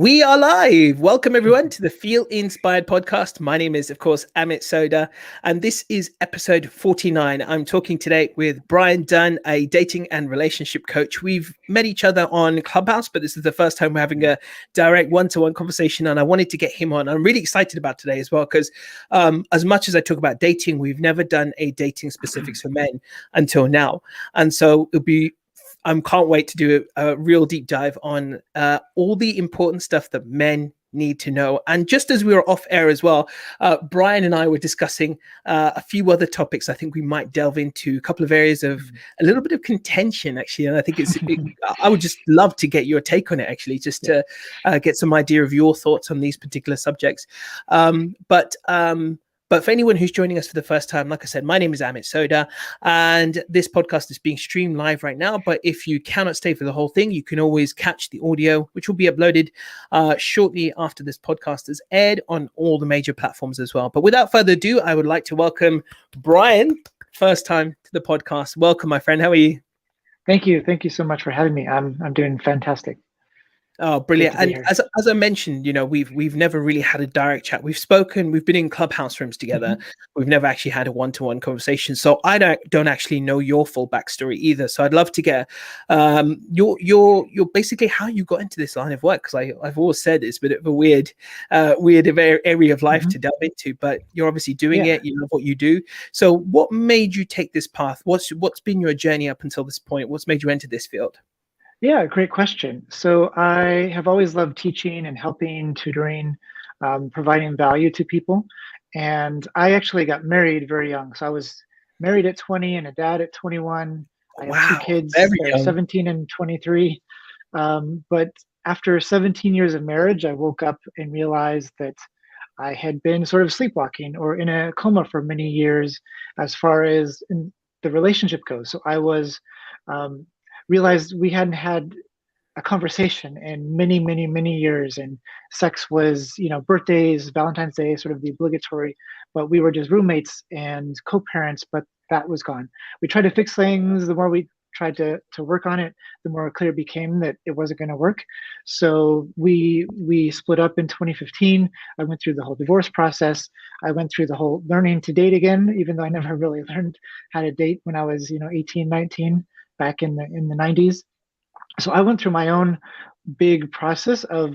We are live. Welcome, everyone, to the Feel Inspired podcast. My name is, of course, Amit Sodha, and this is episode 49. I'm talking today with Brian Dunn, a dating and relationship coach. We've met each other on Clubhouse, but this is the first time we're having a direct one-to-one conversation, and I wanted to get him on. I'm really excited about today as well, because as much as I talk about dating, we've never done a dating specifics for men until now. And so it'll be I can't wait to do a real deep dive on all the important stuff that men need to know. And just as we were off air as well, Brian and I were discussing a few other topics I think we might delve into, a couple of areas of a little bit of contention, actually. And I think I would just love to get your take on it, actually, just to get some idea of your thoughts on these particular subjects. But for anyone who's joining us for the first time, like I said, my name is Amit Sodha, and this podcast is being streamed live right now. But if you cannot stay for the whole thing, you can always catch the audio, which will be uploaded shortly after this podcast is aired on all the major platforms as well. But without further ado, I would like to welcome Brian, first time to the podcast. Welcome, my friend. How are you? Thank you. Thank you so much for having me. I'm doing fantastic. Oh, brilliant. And as I mentioned, we've never really had a direct chat. We've spoken, we've been in Clubhouse rooms together. We've never actually had a one-to-one conversation. So I don't actually know your full backstory either. So I'd love to get your basically how you got into this line of work, because I've always said it's a bit of a weird area of life to delve into, but you're obviously doing it, you love what you do. So what made you take this path? What's been your journey up until this point? What's made you enter this field? Yeah, great question. So I have always loved teaching and helping, tutoring, providing value to people. And I actually got married very young. So I was married at 20 and a dad at 21. I have two kids, they're 17 and 23. But after 17 years of marriage, I woke up and realized that I had been sort of sleepwalking or in a coma for many years as far as the relationship goes. So I was realized we hadn't had a conversation in many years, and sex was, birthdays, Valentine's Day, sort of the obligatory, but we were just roommates and co-parents, but that was gone. We tried to fix things. The more we tried to work on it, the more clear it became that it wasn't going to work. So we split up in 2015. I went through the whole divorce process. I went through the whole learning to date again, even though I never really learned how to date when I was 18, 19, back in the 90s. So I went through my own big process of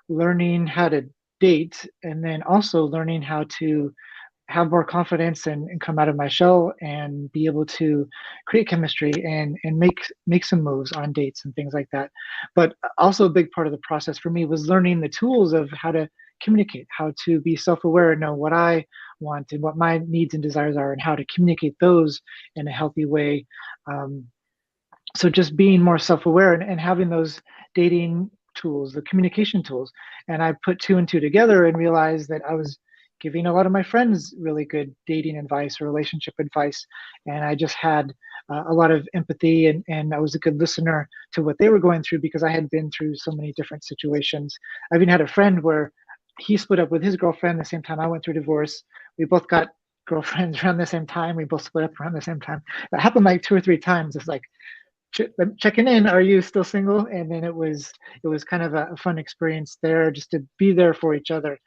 learning how to date, and then also learning how to have more confidence and come out of my shell and be able to create chemistry and make some moves on dates and things like that. But also a big part of the process for me was learning the tools of how to communicate, how to be self-aware and know what I want and what my needs and desires are, and how to communicate those in a healthy way. So just being more self-aware and having those dating tools, the communication tools. And I put two and two together and realized that I was giving a lot of my friends really good dating advice or relationship advice. And I just had a lot of empathy, and I was a good listener to what they were going through, because I had been through so many different situations. I even had a friend where he split up with his girlfriend the same time I went through divorce. We both got girlfriends around the same time. We both split up around the same time. That happened like 2 or 3 times. It's like, checking in, are you still single? And then it was kind of a fun experience there, just to be there for each other.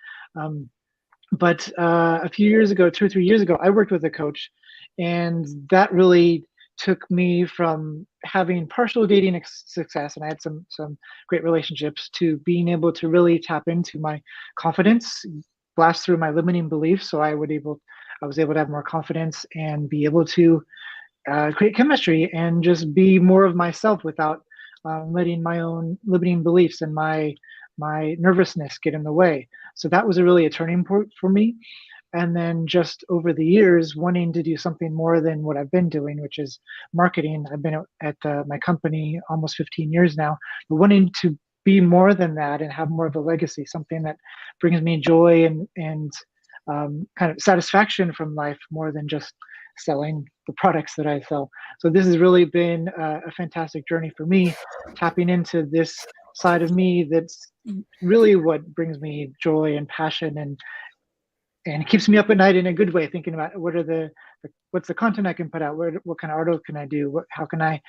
But a few years ago, 2 or 3 years ago, I worked with a coach, and that really took me from having partial dating success, and I had some great relationships, to being able to really tap into my confidence, blast through my limiting beliefs. So I was able to have more confidence and be able to create chemistry and just be more of myself without letting my own limiting beliefs and my nervousness get in the way. So that was really a turning point for me. And then just over the years, wanting to do something more than what I've been doing, which is marketing. I've been at my company almost 15 years now, but wanting to be more than that and have more of a legacy, something that brings me joy and kind of satisfaction from life, more than just selling the products that I sell. So this has really been a fantastic journey for me, tapping into this side of me that's really what brings me joy and passion, and keeps me up at night in a good way, thinking about what's the content I can put out, what kind of article can I do, how can I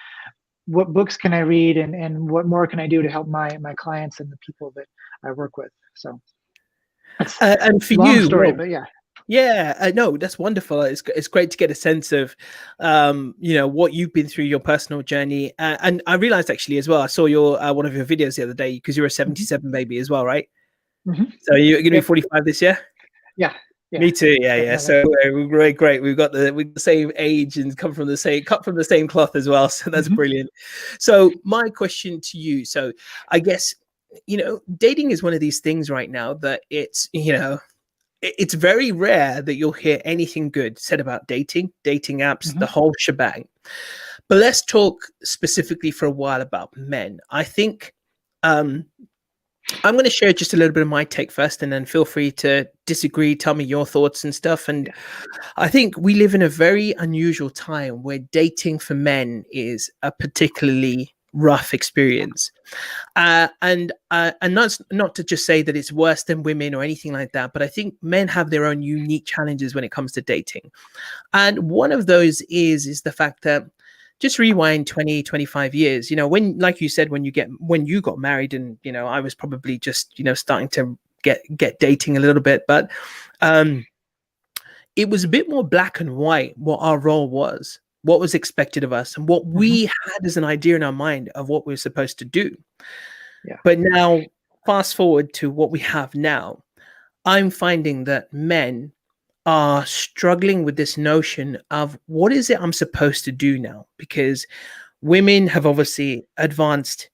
what books can I read, and what more can I do to help my clients and the people that I work with. So it's And for long you, story, well, but yeah. yeah, no, that's wonderful. It's great to get a sense of, what you've been through, your personal journey. And I realized actually as well, I saw your one of your videos the other day because you're a Hmm. 77 baby as well, right? Hmm. So you're going to be Yep. 45 this year. Yeah. Yeah. Me too. Yeah, yeah. Definitely. So we're great, great. We've got the same age and come from the same cut from the same cloth as well. So that's Hmm. brilliant. So my question to you. So I guess dating is one of these things right now that it's very rare that you'll hear anything good said about dating apps, the Hmm. whole shebang. But let's talk specifically for a while about men. I think um, I'm going to share just a little bit of my take first, and then feel free to disagree, tell me your thoughts and stuff. And Yeah. I think we live in a very unusual time where dating for men is a particularly rough experience. And that's not to just say that it's worse than women or anything like that, but I think men have their own unique challenges when it comes to dating. And one of those is the fact that just rewind 20, 25 years, when, like you said, when you got married, and I was probably just starting to get dating a little bit, but um it was a bit more black and white what our role was, what was expected of us, and what Hmm. we had as an idea in our mind of what we were supposed to do. Yeah. But now, fast forward to what we have now, I'm finding that men are struggling with this notion of what is it I'm supposed to do now? Because women have obviously advanced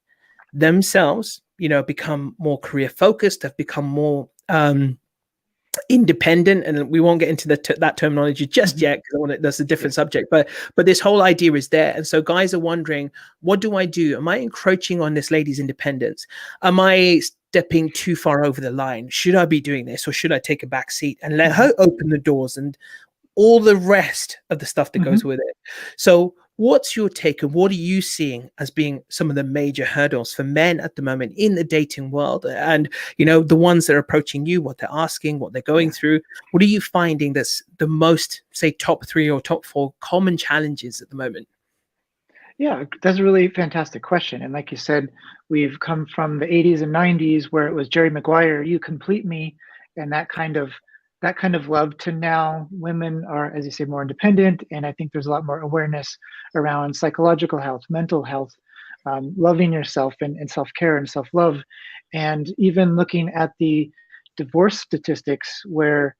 themselves, become more career focused, have become more independent, and we won't get into that terminology just Hmm. yet because that's a Yeah. different subject. But this whole idea is there, and so guys are wondering, what do I do? Am I encroaching on this lady's independence? Am I stepping too far over the line? Should I be doing this, or should I take a back seat and let Hmm. her open the doors and all the rest of the stuff that Hmm. goes with it? So what's your take, and what are you seeing as being some of the major hurdles for men at the moment in the dating world? And the ones that are approaching you, what they're asking, what they're going Yeah. through, what are you finding that's the most, say, top 3 or top 4 common challenges at the moment? Yeah, that's a really fantastic question. And like you said, we've come from the 80s and 90s where it was Jerry Maguire, you complete me, and that kind of love, to now women are, as you say, more independent. And I think there's a lot more awareness around psychological health, mental health, loving yourself, and self-care and self-love. And even looking at the divorce statistics, where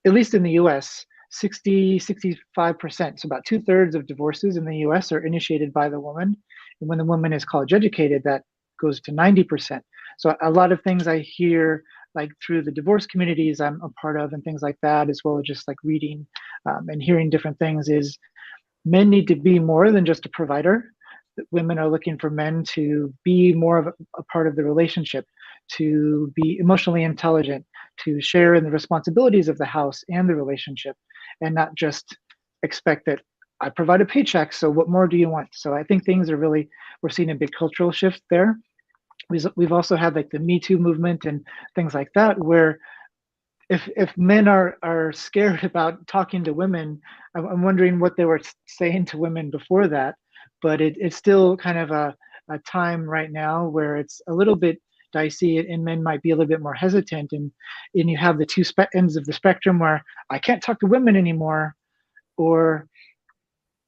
at least in the US, 65%, so about two-thirds of divorces in the US are initiated by the woman. And when the woman is college educated, that goes to 90%. So a lot of things I hear, like through the divorce communities I'm a part of and things like that, as well as just like reading and hearing different things, is men need to be more than just a provider. That women are looking for men to be more of a part of the relationship, to be emotionally intelligent, to share in the responsibilities of the house and the relationship, and not just expect that I provide a paycheck, so what more do you want? So I think things are really, we're seeing a big cultural shift there. We've also had like the Me Too movement and things like that, where if men are scared about talking to women, I'm wondering what they were saying to women before that. But it's still kind of a time right now where it's a little bit dicey, and men might be a little bit more hesitant. And you have the two ends of the spectrum where I can't talk to women anymore, or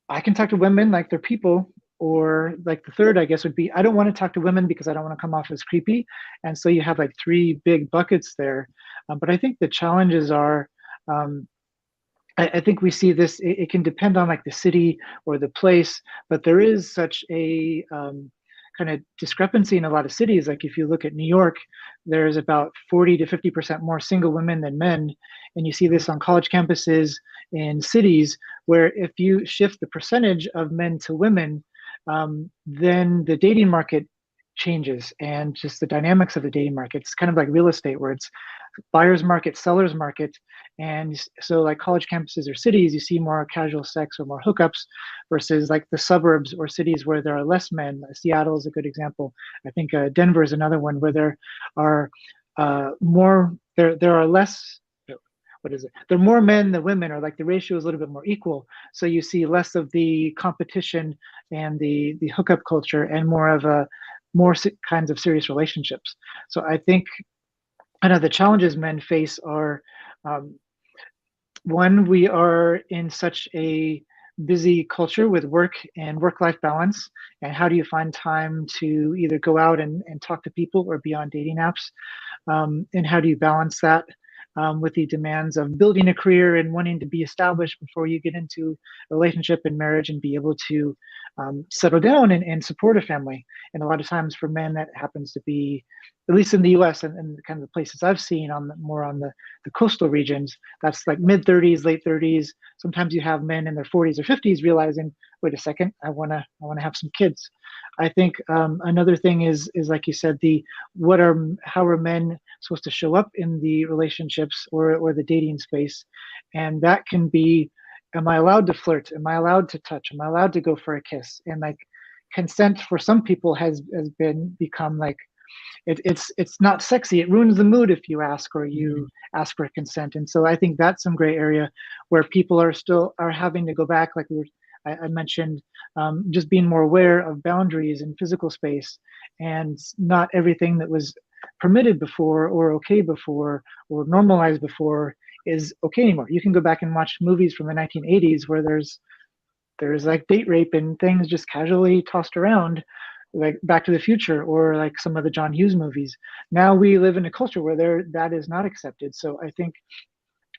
I can talk to women like they're people. Or like the third, I guess, would be I don't want to talk to women because I don't want to come off as creepy. And so you have like three big buckets there. But I think the challenges are, um, I think we see this, it can depend on like the city or the place, but there is such a kind of discrepancy in a lot of cities. Like if you look at New York, there's about 40 to 50% more single women than men. And you see this on college campuses in cities where if you shift the percentage of men to women, then the dating market changes, and just the dynamics of the dating market. It's kind of like real estate where it's buyer's market, seller's market. And so, like college campuses or cities, you see more casual sex or more hookups versus like the suburbs or cities where there are less men. Seattle is a good example. I think Denver is another one where there are more, there are less, what is it? There are more men than women, or like the ratio is a little bit more equal. So you see less of the competition and the hookup culture, and more of a kinds of serious relationships. So I think I know the challenges men face are, um, one, we are in such a busy culture with work and work-life balance, and how do you find time to either go out and talk to people or be on dating apps, and how do you balance that with the demands of building a career and wanting to be established before you get into a relationship and marriage and be able to settle down and support a family. And a lot of times for men, that happens to be, at least in the U.S. and kind of the places I've seen more on the coastal regions, that's like mid 30s, late 30s. Sometimes you have men in their 40s or 50s realizing, wait a second, I wanna have some kids. I think another thing is like you said, the how are men supposed to show up in the relationships or the dating space, and that can be, am I allowed to flirt? Am I allowed to touch? Am I allowed to go for a kiss? And like consent for some people has become like it's not sexy. It ruins the mood if you ask or you ask for consent. And so I think that's some gray area where people are having to go back, like I mentioned, just being more aware of boundaries and physical space, and not everything that was permitted before or okay before or normalized before is okay anymore. You can go back and watch movies from the 1980s where there's like date rape and things just casually tossed around, like Back to the Future or like some of the John Hughes movies. Now we live in a culture where that is not accepted. So I think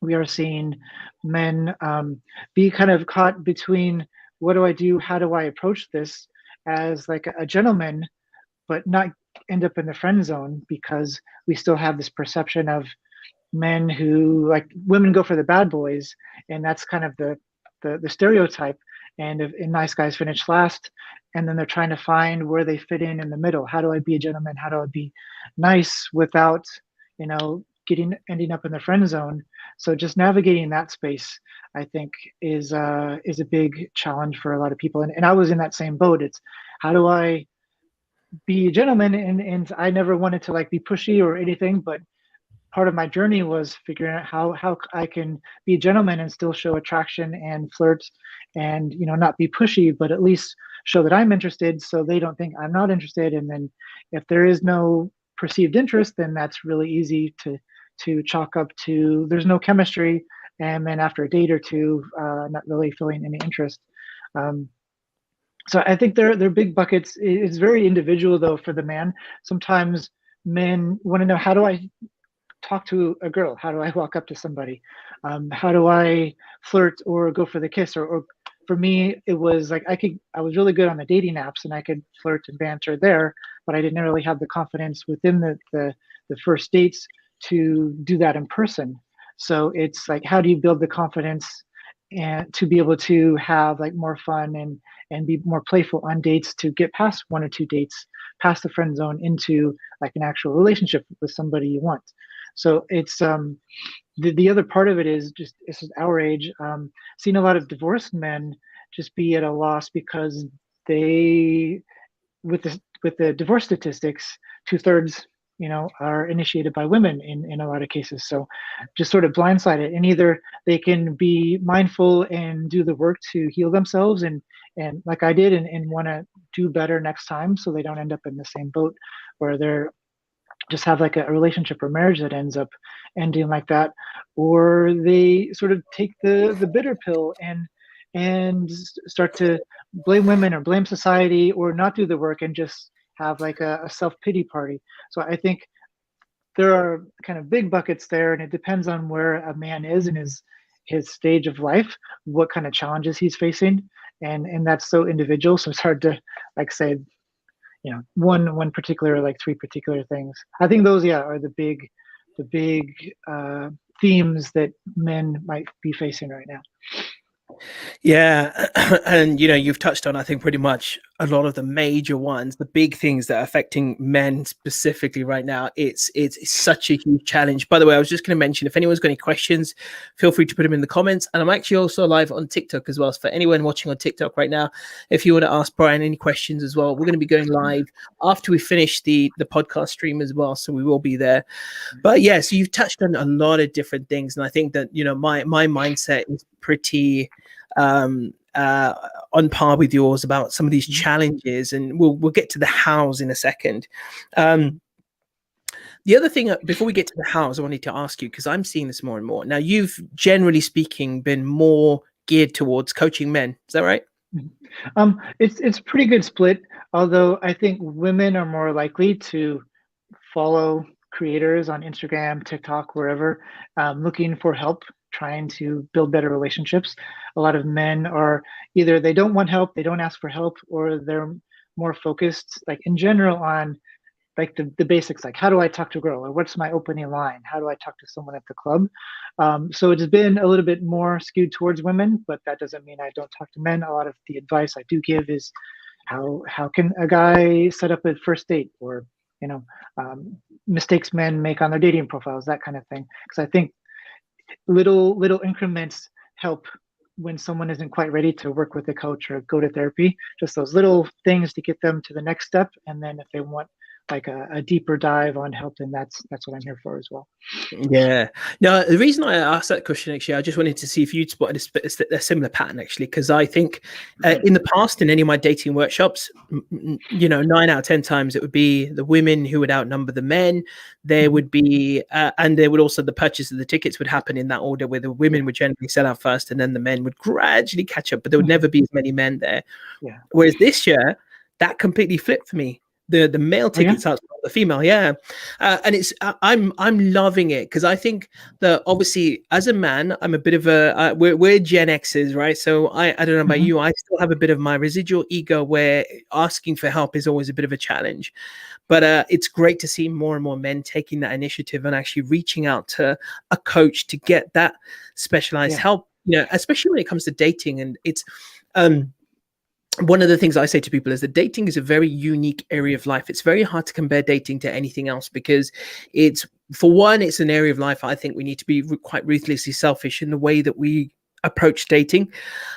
we are seeing men be kind of caught between, what do I do? How do I approach this as like a gentleman, but not end up in the friend zone, because we still have this perception of men who, like, women go for the bad boys, and that's kind of the stereotype. And if and nice guys finish last, and then they're trying to find where they fit in the middle. How do I be a gentleman? How do I be nice without, getting ending up in the friend zone? So just navigating that space, I think, is a big challenge for a lot of people. And I was in that same boat. It's, how do I be a gentleman? And I never wanted to like be pushy or anything, but part of my journey was figuring out how I can be a gentleman and still show attraction and flirt, and not be pushy, but at least show that I'm interested, so they don't think I'm not interested. And then if there is no perceived interest, then that's really easy to chalk up to there's no chemistry, and then after a date or two, not really feeling any interest. Um, so I think they're big buckets. It's very individual though for the man. Sometimes men want to know, how do I talk to a girl? How do I walk up to somebody? How do I flirt or go for the kiss? Or for me, it was like I was really good on the dating apps and I could flirt and banter there, but I didn't really have the confidence within the first dates to do that in person. So it's like, how do you build the confidence and to be able to have like more fun and be more playful on dates, to get past one or two dates, past the friend zone, into like an actual relationship with somebody you want. So it's the other part of it is just, this is our age, seeing a lot of divorced men just be at a loss because they, with the divorce statistics, 2/3 are initiated by women in a lot of cases. So just sort of blindsided, and either they can be mindful and do the work to heal themselves and like I did, and want to do better next time so they don't end up in the same boat where they're just have like a relationship or marriage that ends up ending like that, or they sort of take the bitter pill and start to blame women or blame society or not do the work and just have like a self-pity party. So I think there are kind of big buckets there, and it depends on where a man is in his stage of life, what kind of challenges he's facing, and that's so individual. So it's hard to like say one particular, like three particular things. I think those, yeah, are the big themes that men might be facing right now. Yeah, and you've touched on, I think, pretty much a lot of the major ones, the big things that are affecting men specifically right now. It's such a huge challenge. By the way, I was just going to mention, if anyone's got any questions, feel free to put them in the comments. And I'm actually also live on TikTok as well. So for anyone watching on TikTok right now, if you want to ask Brian any questions as well, we're going to be going live after we finish the podcast stream as well. So we will be there. But yeah, so you've touched on a lot of different things, and I think that my mindset is pretty on par with yours about some of these challenges, and we'll get to the hows in a second. The other thing, before we get to the hows, I wanted to ask you, because I'm seeing this more and more now. You've, generally speaking, been more geared towards coaching men. Is that right? It's pretty good split. Although I think women are more likely to follow creators on Instagram, TikTok, wherever, looking for help, trying to build better relationships. A lot of men are either they don't want help, they don't ask for help, or they're more focused, like in general, on like the basics, like how do I talk to a girl, or what's my opening line, how do I talk to someone at the club. So it's been a little bit more skewed towards women, but that doesn't mean I don't talk to men. A lot of the advice I do give is how can a guy set up a first date, or mistakes men make on their dating profiles, that kind of thing. Because I think little increments help when someone isn't quite ready to work with a coach or go to therapy. Just those little things to get them to the next step, and then if they want like a deeper dive on help, then that's what I'm here for as well. Yeah. No, the reason I asked that question, actually, I just wanted to see if you'd spotted a similar pattern, actually, because I think in the past, in any of my dating workshops, 9 out of 10 times it would be the women who would outnumber the men. There would be, and there would also, the purchase of the tickets would happen in that order, where the women would generally sell out first, and then the men would gradually catch up, but there would never be as many men there. Yeah. Whereas this year, that completely flipped for me. The male tickets out the female, and it's I'm loving it, because I think that obviously as a man, I'm a bit of a we're Gen X's, right? So I don't know about you, I still have a bit of my residual ego where asking for help is always a bit of a challenge. But it's great to see more and more men taking that initiative and actually reaching out to a coach to get that specialized help. Especially when it comes to dating, and it's one of the things I say to people is that dating is a very unique area of life. It's very hard to compare dating to anything else, because it's, for one, it's an area of life I think we need to be quite ruthlessly selfish in the way that we approach dating.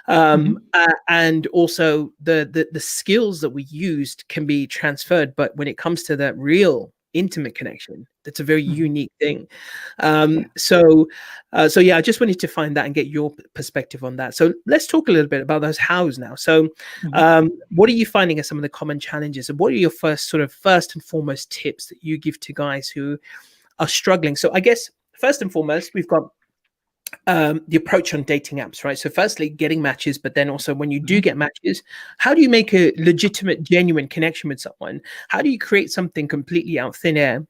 And also the skills that we used can be transferred. But when it comes to that real intimate connection, that's a very unique thing. So yeah, I just wanted to find that and get your perspective on that. So let's talk a little bit about those hows now. So what are you finding are some of the common challenges, and what are your first and foremost tips that you give to guys who are struggling? So I guess first and foremost, we've got the approach on dating apps, right? So firstly, getting matches, but then also when you do get matches, how do you make a legitimate, genuine connection with someone? How do you create something completely out of thin air?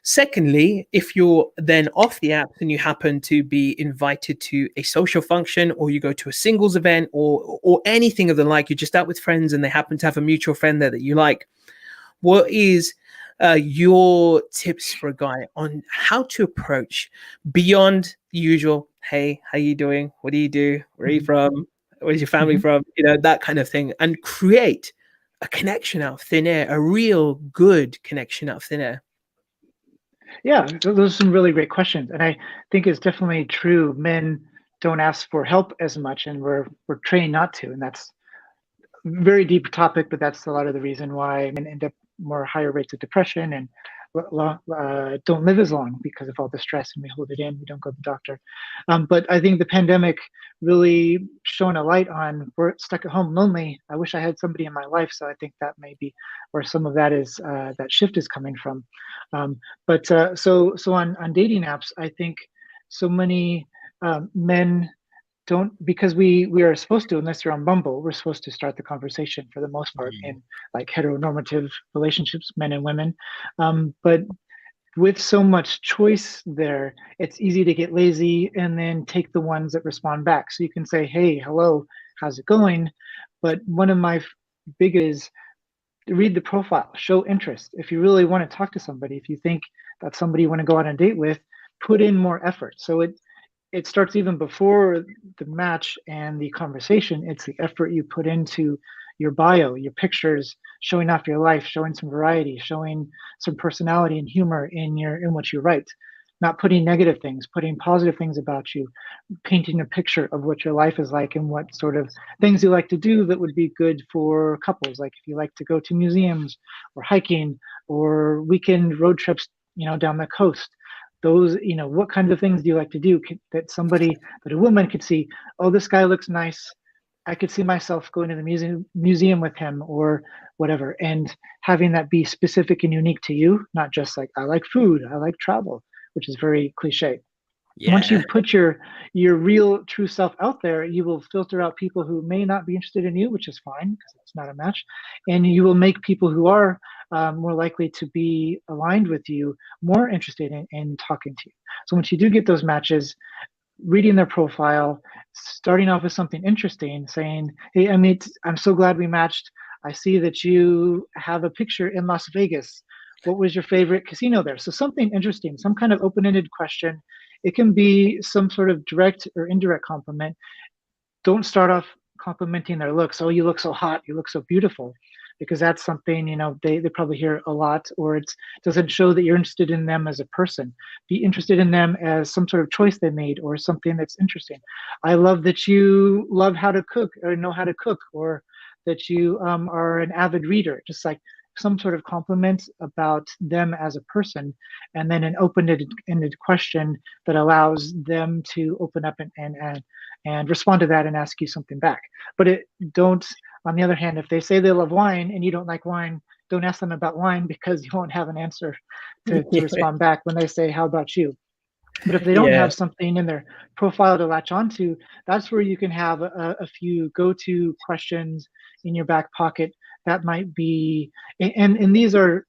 Secondly, if you're then off the app and you happen to be invited to a social function, or you go to a singles event, or anything of the like, you're just out with friends and they happen to have a mutual friend there that you like, what is your tips for a guy on how to approach beyond the usual, hey, how you doing? What do you do? Where are you from? Where's your family from? That kind of thing, and create a connection out of thin air, a real good connection out of thin air? Yeah, those are some really great questions, and I think it's definitely true. Men don't ask for help as much, and we're trained not to, and that's a very deep topic. But that's a lot of the reason why men end up more higher rates of depression and don't live as long, because of all the stress, and we hold it in. We don't go to the doctor. But I think the pandemic really shone a light on, we're stuck at home lonely. I wish I had somebody in my life. So I think that may be where some of that is, that shift is coming from. So on dating apps, I think so many men don't, because we are supposed to, unless you're on Bumble, we're supposed to start the conversation for the most part in like heteronormative relationships, men and women. But with so much choice there, it's easy to get lazy and then take the ones that respond back. So you can say, hey, hello, how's it going? But one of my biggest, read the profile, show interest. If you really want to talk to somebody, if you think that's somebody you want to go on a date with, put in more effort. So it starts even before the match and the conversation. It's the effort you put into your bio, your pictures, showing off your life, showing some variety, showing some personality and humor in what you write. Not putting negative things, putting positive things about you, painting a picture of what your life is like and what sort of things you like to do that would be good for couples. Like if you like to go to museums or hiking or weekend road trips, down the coast. Those, what kinds of things do you like to do that a woman could see? Oh, this guy looks nice. I could see myself going to the museum with him or whatever, and having that be specific and unique to you, not just like I like food, I like travel, which is very cliche. Once Yeah. you put your real true self out there, you will filter out people who may not be interested in you, which is fine because it's not a match, and you will make people who are more likely to be aligned with you more interested in talking to you. So once you do get those matches, reading their profile, starting off with something interesting, saying, "Hey, Amit, I'm so glad we matched. I see that you have a picture in Las Vegas. What was your favorite casino there?" So something interesting, some kind of open-ended question. It can be some sort of direct or indirect compliment. Don't start off complimenting their looks. "Oh, you look so hot. You look so beautiful." Because that's something, they probably hear a lot, or it doesn't show that you're interested in them as a person. Be interested in them as some sort of choice they made or something that's interesting. "I love that you love how to cook or know how to cook, or that you are an avid reader." Just like some sort of compliment about them as a person, and then an open-ended question that allows them to open up and respond to that and ask you something back. But don't, on the other hand, if they say they love wine and you don't like wine, don't ask them about wine because you won't have an answer to respond back when they say, "How about you?" But if they don't Yeah. have something in their profile to latch onto, that's where you can have a few go-to questions in your back pocket. That might be, and these are,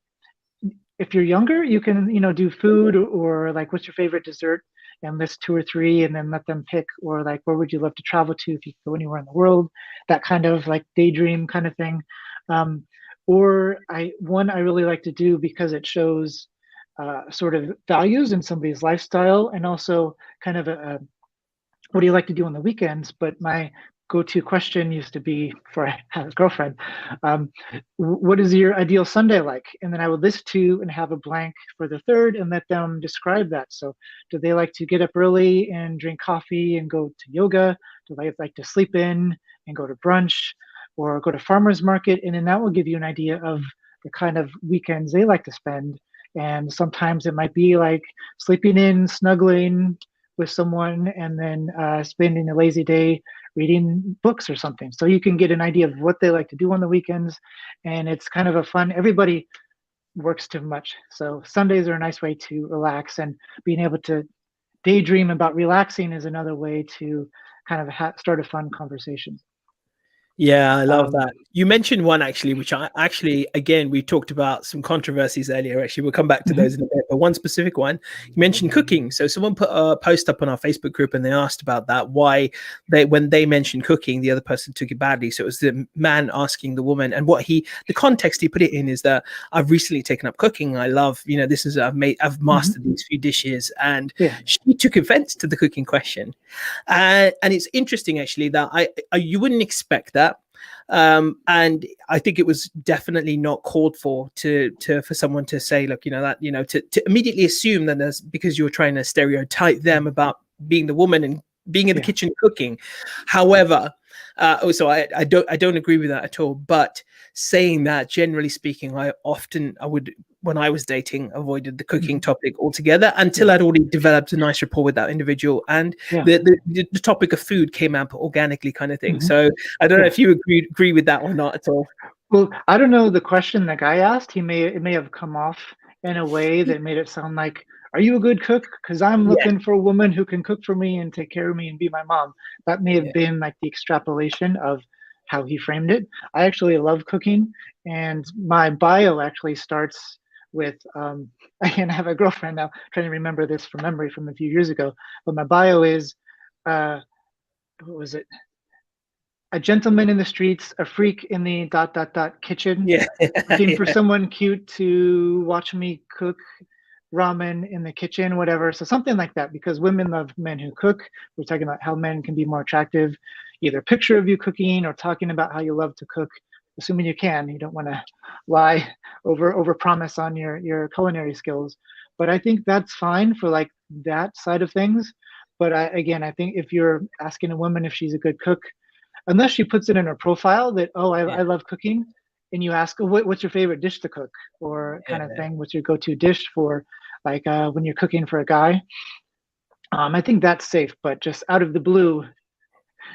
if you're younger, you can, do food, or like, what's your favorite dessert, and list two or three, and then let them pick, or like, where would you love to travel to if you could go anywhere in the world, that kind of like daydream kind of thing. Um, or I really like to do because it shows sort of values in somebody's lifestyle, and also kind of a what do you like to do on the weekends? But my go-to question used to be, before I had a girlfriend, um, what is your ideal Sunday like? And then I would list two and have a blank for the third and let them describe that. So do they like to get up early and drink coffee and go to yoga? Do they like to sleep in and go to brunch or go to farmer's market? And then that will give you an idea of the kind of weekends they like to spend. And sometimes it might be like sleeping in, snuggling with someone, and then spending a lazy day reading books or something. So you can get an idea of what they like to do on the weekends. And it's kind of a fun, everybody works too much. So Sundays are a nice way to relax, and being able to daydream about relaxing is another way to kind of start a fun conversation. Yeah, I love Um, that. You mentioned one actually, which I actually, again, we talked about some controversies earlier. Actually, we'll come back to mhm, those in a bit. But one specific one, you mentioned cooking. So someone put a post up on our Facebook group and they asked about that, why when they mentioned cooking, the other person took it badly. So it was the man asking the woman, and the context he put it in is that I've recently taken up cooking. I love, this is, I've mhm, mastered these few dishes. And yeah. she took offense to the cooking question. And it's interesting actually that you wouldn't expect that, and I think it was definitely not called for for someone to say, look, to immediately assume that there's, because you're trying to stereotype them about being the woman and being in the Yeah. kitchen cooking. However, so I don't agree with that at all. But saying that, generally speaking, I would, when I was dating, avoided the cooking Mhm, topic altogether until yeah. I'd already developed a nice rapport with that individual, and Yeah. the topic of food came up organically, kind of thing. Mhm, So I don't know yeah. if you agree with that or not at all. Well, I don't know the question the guy asked. It may have come off in a way that made it sound like, "Are you a good cook? Because I'm Yeah, looking for a woman who can cook for me and take care of me and be my mom." That may have yeah, been like the extrapolation of how he framed it. I actually love cooking, and my bio actually starts with, and I have a girlfriend now, trying to remember this from memory from a few years ago, but my bio is, uh, what was it? "A gentleman in the streets, a freak in the dot dot dot kitchen, yeah, looking for yeah, someone cute to watch me cook ramen in the kitchen," whatever. So something like that, because women love men who cook. We're talking about how men can be more attractive, either picture of you cooking or talking about how you love to cook assuming you can. You don't want to lie, over promise on your culinary skills. But I think that's fine for like that side of things. But I think if you're asking a woman if she's a good cook, unless she puts it in her profile that, oh, I Yeah. love cooking, and you ask, oh, what's your favorite dish to cook, or kind of Yeah. thing, what's your go-to dish for like when you're cooking for a guy. I think that's safe, but just out of the blue,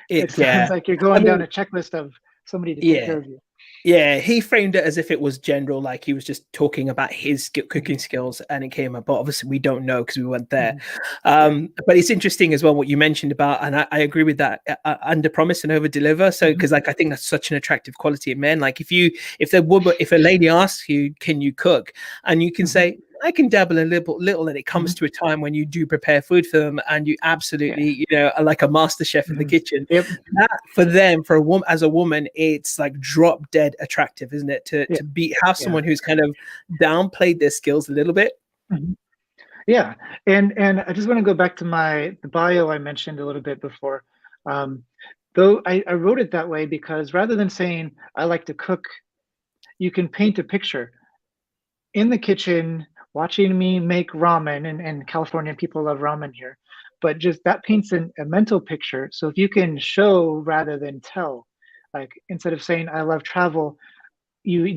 it Yeah. sounds like you're I going down mean, a checklist of somebody to take yeah. care of you. Yeah, he framed it as if it was general, like he was just talking about his Mhm. cooking skills, and it came up. But obviously, we don't know because we weren't there. Mhm. Yeah. But it's interesting as well what you mentioned about, and I agree with that. Under promise and over deliver. So, Mhm. because like I think that's such an attractive quality in men. Like if a lady asks you, "Can you cook?" and you can Mhm. say, I can dabble a little, and it comes Mhm. to a time when you do prepare food for them, and you Yeah. absolutely, are like a master chef in the Mhm. kitchen. Yep. That for them, for a woman, as a woman, it's like drop dead attractive, isn't it? To Yeah. have Yeah. someone who's kind of downplayed their skills a little bit. Mhm. Yeah, and I just want to go back to the bio I mentioned a little bit before. Um, though I wrote it that way because rather than saying I like to cook, you can paint a picture in the kitchen watching me make ramen, and California people love ramen here, but just that paints a mental picture. So if you can show rather than tell, like instead of saying I love travel, you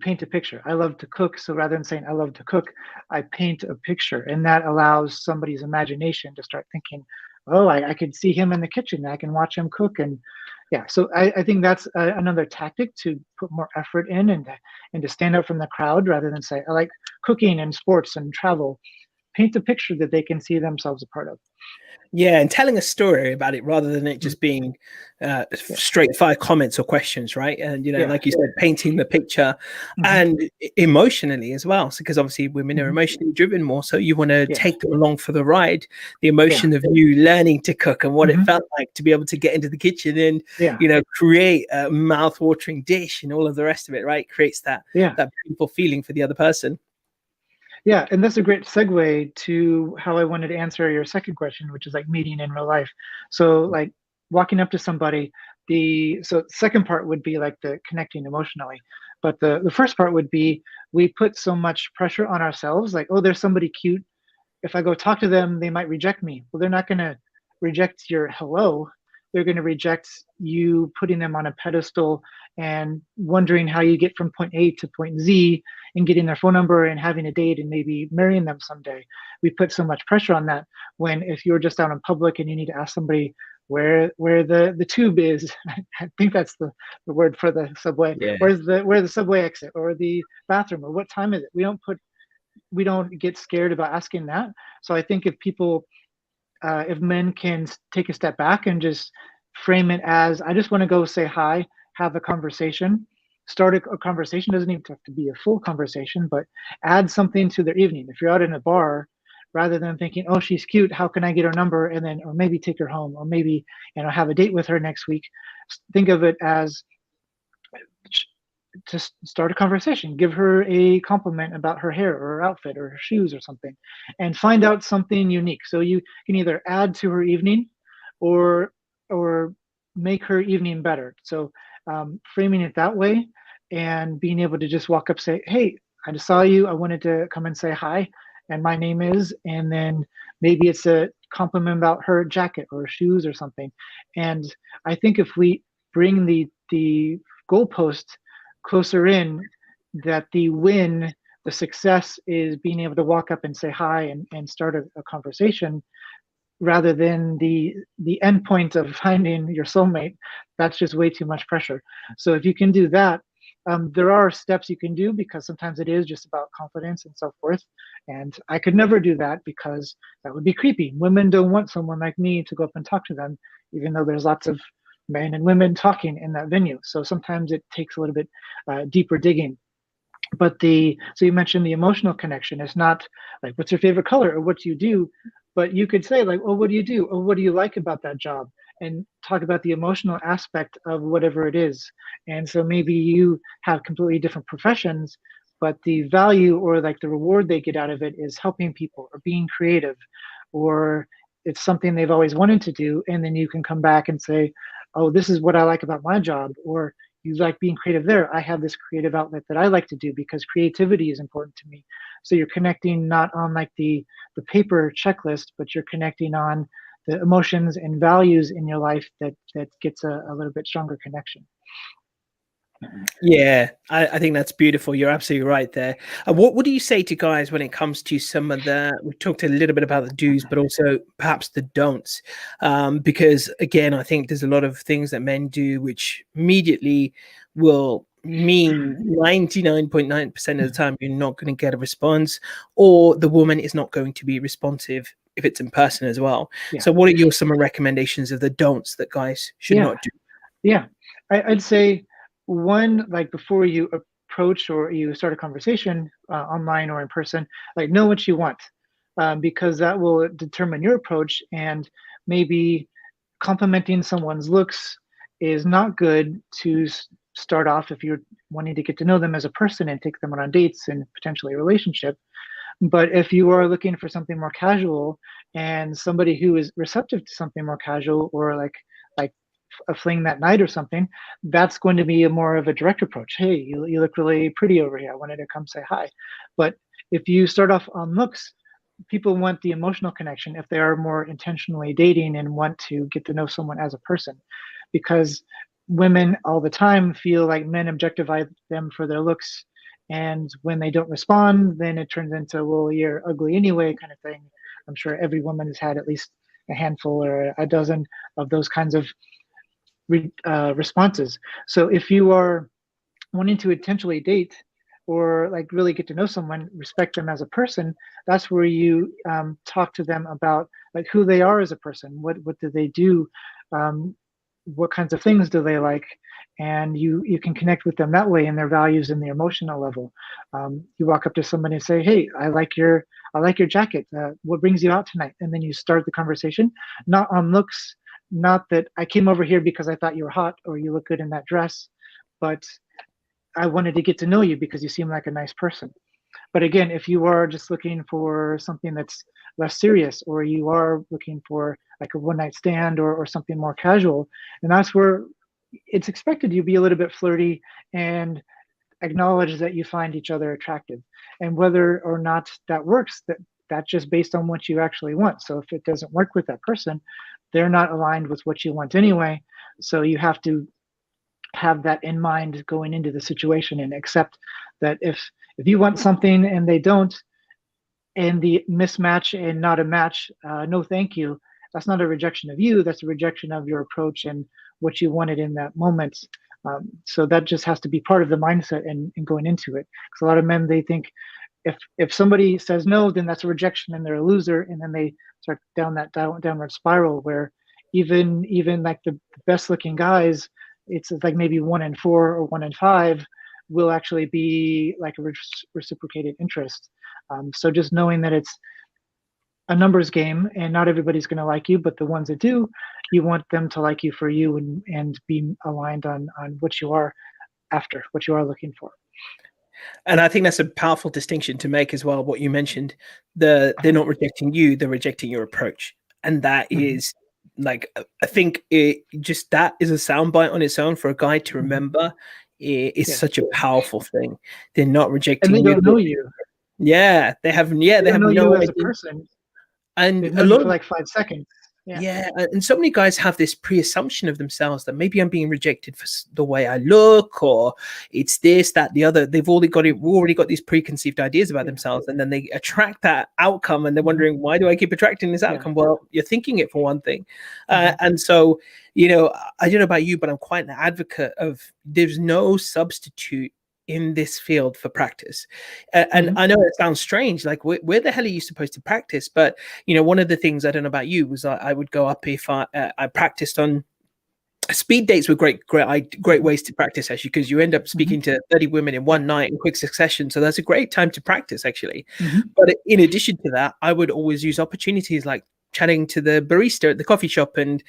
paint a picture. I love to cook, so rather than saying I love to cook, I paint a picture, and that allows somebody's imagination to start thinking, oh, I could see him in the kitchen, I can watch him cook. And yeah, so I think that's another tactic to put more effort in, and to stand out from the crowd rather than say I like cooking and sports and travel. Paint a picture that they can see themselves a part of. Yeah, and telling a story about it rather than it Mhm. just being Yeah, straight fire comments or questions, right? And yeah, like you said, painting the picture hmm, and emotionally as well. So, because obviously women are hmm, emotionally driven more, so you want to yeah, take them along for the ride. The yeah, emotion of you learning to cook and what it hmm, felt like to be able to get into the kitchen and yeah, create a mouth-watering dish and all of the rest of it, right? Creates yeah. that beautiful feeling for the other person. Yeah, and that's a great segue to how I wanted to answer your second question, which is like meeting in real life. So like walking up to somebody, the second part would be like the connecting emotionally. But the first part would be we put so much pressure on ourselves, like, oh, there's somebody cute. If I go talk to them, they might reject me. Well, they're not going to reject your hello. They're going to reject you putting them on a pedestal and wondering how you get from point A to point Z, and getting their phone number and having a date and maybe marrying them someday. We put so much pressure on that, when if you're just out in public and you need to ask somebody where the tube is, I think that's the word for the subway. Yeah. Where the subway exit, or the bathroom, or what time is it? We don't get scared about asking that. So I think if men can take a step back and just frame it as, I just want to go say hi, have a conversation, start a conversation. Doesn't even have to be a full conversation, but add something to their evening. If you're out in a bar, rather than thinking, oh, she's cute, how can I get her number, and then, or maybe take her home, or maybe have a date with her next week, think of it as to start a conversation. Give her a compliment about her hair or her outfit or her shoes or something, and find out something unique. So you can either add to her evening, or or make her evening better. So framing it that way, and being able to just walk up, say, "Hey, I just saw you. I wanted to come and say hi, and my name is," and then maybe it's a compliment about her jacket or shoes or something. And I think if we bring the goalpost closer in, that the success is being able to walk up and say hi, and start a conversation, rather than the end point of finding your soulmate. That's just way too much pressure. So if you can do that, there are steps you can do, because sometimes it is just about confidence and self-worth. And I could never do that, because that would be creepy. Women don't want someone like me to go up and talk to them, even though there's lots of men and women talking in that venue. So sometimes it takes a little bit deeper digging. But so you mentioned the emotional connection. It's not like, what's your favorite color, or what do you do, but you could say like, oh, what do you do, or what do you like about that job, and talk about the emotional aspect of whatever it is. And so maybe you have completely different professions, but the value, or like the reward they get out of it, is helping people or being creative, or it's something they've always wanted to do. And then you can come back and say, oh, this is what I like about my job, or you like being creative there. I have this creative outlet that I like to do because creativity is important to me. So you're connecting not on like the paper checklist, but you're connecting on the emotions and values in your life that gets a little bit stronger connection. Yeah, I think that's beautiful. You're absolutely right there. What do you say to guys when it comes to some of the, we talked a little bit about the do's, but also perhaps the don'ts? Because again, I think there's a lot of things that men do which immediately will mean 99.9% of the time you're not going to get a response, or the woman is not going to be responsive if it's in person as well. Yeah. So what are your some recommendations of the don'ts that guys should not do? Yeah, I'd say one, like before you approach or you start a conversation online or in person, like know what you want, because that will determine your approach. And maybe complimenting someone's looks is not good to start off if you're wanting to get to know them as a person and take them on dates and potentially a relationship. But if you are looking for something more casual and somebody who is receptive to something more casual, or like a fling that night or something, that's going to be a more of a direct approach. Hey, you look really pretty over here. I wanted to come say hi. But if you start off on looks, people want the emotional connection if they are more intentionally dating and want to get to know someone as a person, because women all the time feel like men objectify them for their looks, and when they don't respond, then it turns into, well, you're ugly anyway kind of thing. I'm sure every woman has had at least a handful or a dozen of those kinds of responses. So if you are wanting to intentionally date or like really get to know someone, respect them as a person, that's where you talk to them about like who they are as a person. What do they do? What kinds of things do they like? And you can connect with them that way in their values and their emotional level. You walk up to somebody and say, "Hey, I like your jacket. What brings you out tonight?" And then you start the conversation, not on looks, not that I came over here because I thought you were hot or you look good in that dress, but I wanted to get to know you because you seem like a nice person. But again, if you are just looking for something that's less serious, or you are looking for like a one night stand or something more casual, and that's where it's expected you be a little bit flirty and acknowledge that you find each other attractive. And whether or not that works, that's just based on what you actually want. So if it doesn't work with that person, they're not aligned with what you want anyway. So you have to have that in mind going into the situation and accept that if you want something and they don't, and the mismatch and not a match, no thank you, that's not a rejection of you, that's a rejection of your approach and what you wanted in that moment. So that just has to be part of the mindset and going into it, because a lot of men, they think if somebody says no, then that's a rejection and they're a loser, and then they start down that downward spiral where even like the best looking guys, it's like maybe 1 in 4 or 1 in 5 will actually be like a reciprocated interest. So just knowing that it's a numbers game and not everybody's going to like you, but the ones that do, you want them to like you for you and be aligned on what you are after, what you are looking for. And I think that's a powerful distinction to make as well. What you mentioned, they're not rejecting you, they're rejecting your approach. And that is like, I think it just, that is a soundbite on its own for a guy to remember. It's such a powerful thing. They're not rejecting and they you. don't know you. Yeah, they have They have don't know no you as idea. a person. And They've a known you lot for of, like 5 seconds. yeah, and so many guys have this pre-assumption of themselves that maybe I'm being rejected for the way I look, or it's this, that, the other. They've already got these preconceived ideas about themselves, and then they attract that outcome, and they're wondering, why do I keep attracting this outcome? Well, you're thinking it for one thing, and so I don't know about you, but I'm quite an advocate of there's no substitute in this field for practice. And I know it sounds strange, like where the hell are you supposed to practice? But one of the things, I don't know about you, was I would go up if I practiced on speed dates. Were great ways to practice, actually, because you end up speaking to 30 women in one night in quick succession. So that's a great time to practice, actually. But in addition to that, I would always use opportunities like chatting to the barista at the coffee shop and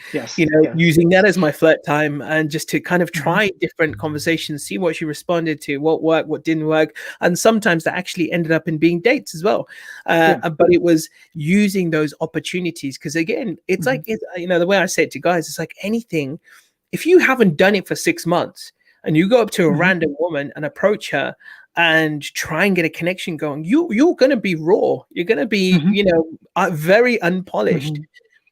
using that as my flirt time, and just to kind of try different conversations, see what she responded to, what worked, what didn't work. And sometimes that actually ended up in being dates as well. But it was using those opportunities, because again, it's like the way I say it to guys, it's like anything. If you haven't done it for 6 months, and you go up to a Hmm. random woman and approach her and try and get a connection going, you're going to be raw. You're going to be, Hmm. very unpolished. Hmm.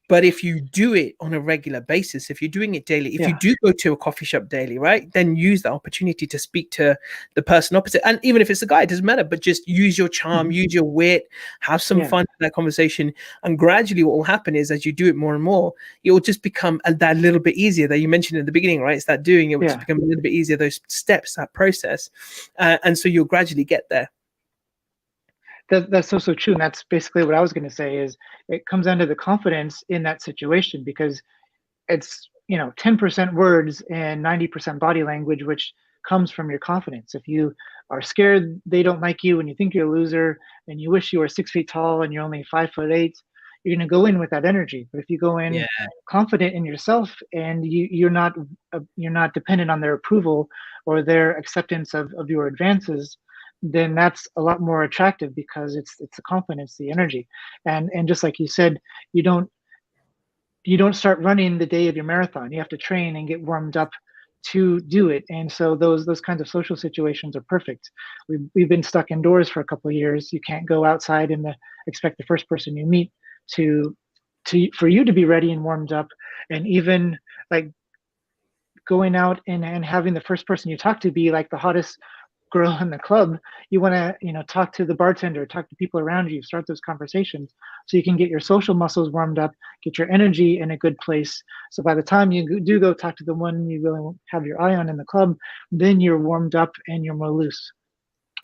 But if you do it on a regular basis, if you're doing it daily, if you Yeah. do go to a coffee shop daily, right, then use the opportunity to speak to the person opposite. And even if it's a guy, it doesn't matter, but just use your charm, Hmm. use your wit, have some Yeah. fun in that conversation. And gradually, what will happen is as you do it more and more, it will just become that little bit easier that you mentioned in the beginning, right? It's that doing, it will just Yeah. become a little bit easier, those steps, that process. And so you'll gradually get there. That's so true, and that's basically what I was going to say. Is it comes down to the confidence in that situation, because it's 10% words and 90% body language, which comes from your confidence. If you are scared they don't like you and you think you're a loser and you wish you were 6 feet tall and you're only 5'8", you're going to go in with that energy. But if you go in Yeah. confident in yourself and you're not dependent on their approval or their acceptance of your advances, then that's a lot more attractive, because it's the confidence, the energy. And just like you said, you don't you don't start running the day of your marathon. You have to train and get warmed up to do it. And so those kinds of social situations are perfect. We've been stuck indoors for a couple of years. You can't go outside and expect the first person you meet to for you to be ready and warmed up. And even like going out and having the first person you talk to be like the hottest girl in the club, you want to talk to the bartender, talk to people around you, start those conversations so you can get your social muscles warmed up, get your energy in a good place. So by the time you do go talk to the one you really have your eye on in the club, then you're warmed up and you're more loose.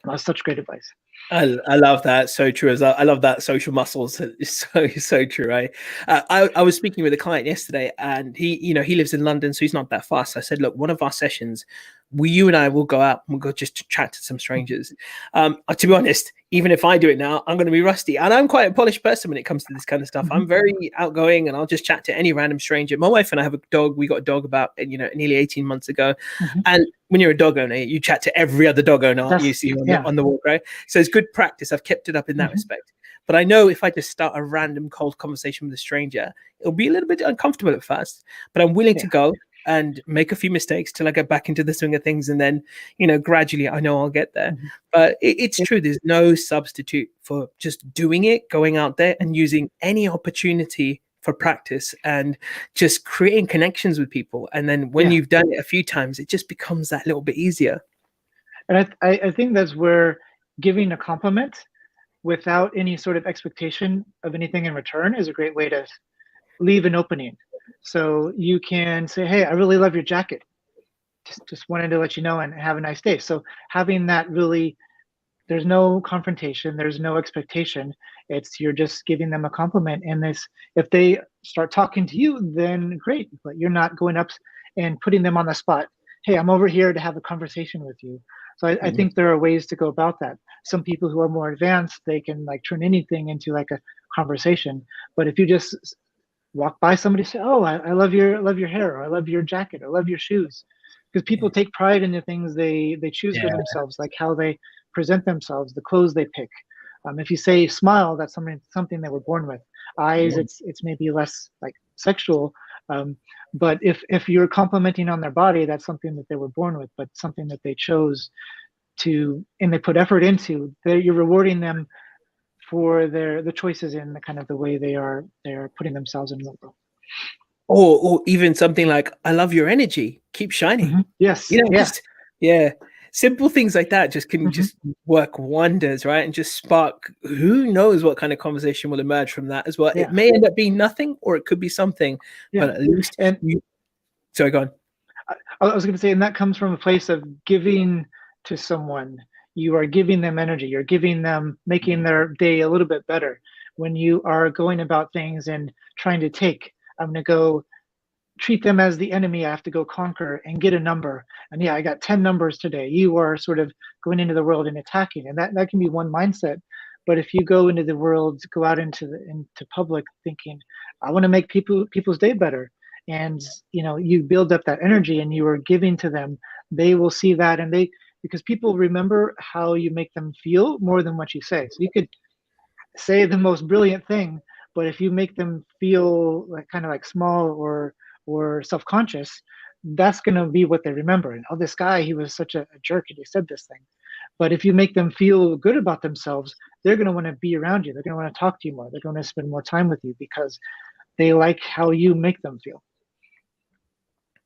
That's such great advice. I love that. So true. I love that social muscles. It's so true. Right. I was speaking with a client yesterday, and he lives in London, so he's not that fast. I said, look, one of our sessions, you and I will go out and we'll go just to chat to some strangers. To be honest, even if I do it now, I'm going to be rusty, and I'm quite a polished person when it comes to this kind of stuff. Hmm. I'm very outgoing, and I'll just chat to any random stranger. My wife and I have a dog. We got a dog about nearly 18 months ago, Hmm. and when you're a dog owner, you chat to every other dog owner you That's see on yeah. the walk, right? So it's good practice. I've kept it up in that Hmm. respect. But I know if I just start a random cold conversation with a stranger, it'll be a little bit uncomfortable at first. But I'm willing to Yeah. go and make a few mistakes till I get back into the swing of things, and then gradually I know I'll get there. Hmm. But it's true. There's no substitute for just doing it, going out there and using any opportunity for practice and just creating connections with people. And then when Yeah. you've done it a few times, it just becomes that little bit easier. And I think that's where giving a compliment without any sort of expectation of anything in return is a great way to leave an opening. So you can say, "Hey, I really love your jacket. Just wanted to let you know and have a nice day." So having that really, there's no confrontation, there's no expectation. It's you're just giving them a compliment, and this, if they start talking to you, then great. But you're not going up and putting them on the spot. "Hey, I'm over here to have a conversation with you." So I Mhm. think there are ways to go about that. Some people who are more advanced, they can like turn anything into like a conversation. But if you just walk by somebody, say, "Oh, I love your hair, or I love your jacket, or I love your shoes," because people take pride in the things they choose for Yeah. themselves, like how they present themselves, the clothes they pick. If you say smile, that's something they were born with. Eyes, Yeah. it's maybe less like sexual. um, but if you're complimenting on their body, that's something that they were born with, but something that they chose to and they put effort into. You're rewarding them for the choices and the kind of the way they're putting themselves in the world. Or even something like, I love your energy, keep shining. Hmm. Yes. Yeah. Just yeah, simple things like that just can Hmm. just work wonders, right? And just spark, who knows what kind of conversation will emerge from that as well. It Yeah. may end up being nothing, or it could be something, Yeah. but at least And you. Sorry, go on. I was going to say, and that comes from a place of giving to someone. You are giving them energy. You're giving them, making their day a little bit better. When you are going about things and trying to take, I'm going to go treat them as the enemy I have to go conquer and get a number. And yeah, I got 10 numbers today. You are sort of going into the world and attacking. And that can be one mindset. But if you go into the world, go out into public thinking, I want to make people's day better. And you build up that energy and you are giving to them, they will see that, and they, because people remember how you make them feel more than what you say. So you could say the most brilliant thing, but if you make them feel like kind of like small or self-conscious, that's going to be what they remember. And oh, this guy, he was such a jerk and he said this thing. But if you make them feel good about themselves, they're going to want to be around you. They're going to want to talk to you more. They're going to spend more time with you because they like how you make them feel.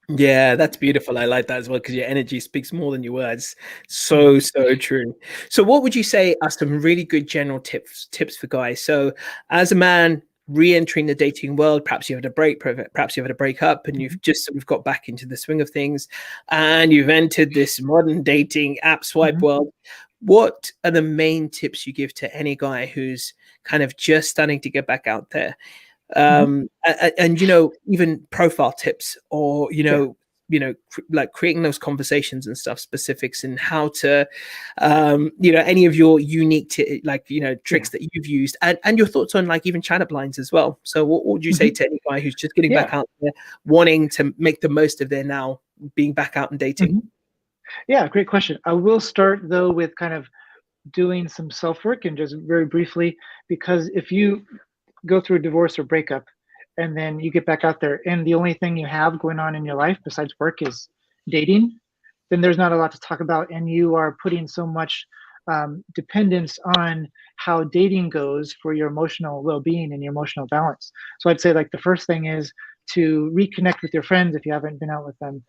Yeah, that's beautiful. I like that as well because your energy speaks more than your words. So, so true. So, what would you say are some really good general tips for guys? So, as a man re-entering the dating world, perhaps you had a break, perhaps you had a break up, and you've just sort of got back into the swing of things, and you've entered this modern dating app swipe world. What are the main tips you give to any guy who's kind of just starting to get back out there? And even profile tips, or Yeah. like creating those conversations and stuff, specifics, and how to any of your unique tricks that you've used, and your thoughts on like even chat up lines as well. So what would you say to any guy who's just getting back out there, wanting to make the most of their now being back out and dating? Yeah, great question. I will start though with kind of doing some self work and just very briefly, because if you go through a divorce or breakup and then you get back out there and the only thing you have going on in your life besides work is dating, then there's not a lot to talk about, and you are putting so much dependence on how dating goes for your emotional well-being and your emotional balance. So I'd say like the first thing is to reconnect with your friends if you haven't been out with them.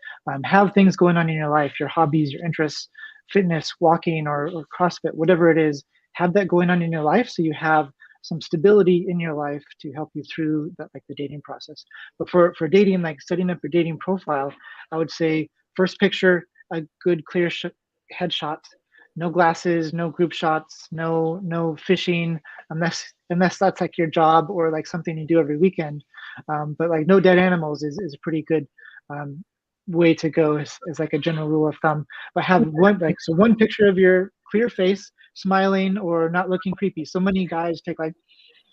Have things going on in your life, your hobbies, your interests, fitness, walking, or CrossFit, whatever it is. Have that going on in your life so you have some stability in your life to help you through that, like the dating process. But for dating, like setting up your dating profile, I would say first picture, a good clear headshot, no glasses, no group shots, no fishing, unless that's like your job or like something you do every weekend. But like no dead animals is a pretty good way to go as like a general rule of thumb. But have one picture of your clear face, smiling or not looking creepy. So many guys take like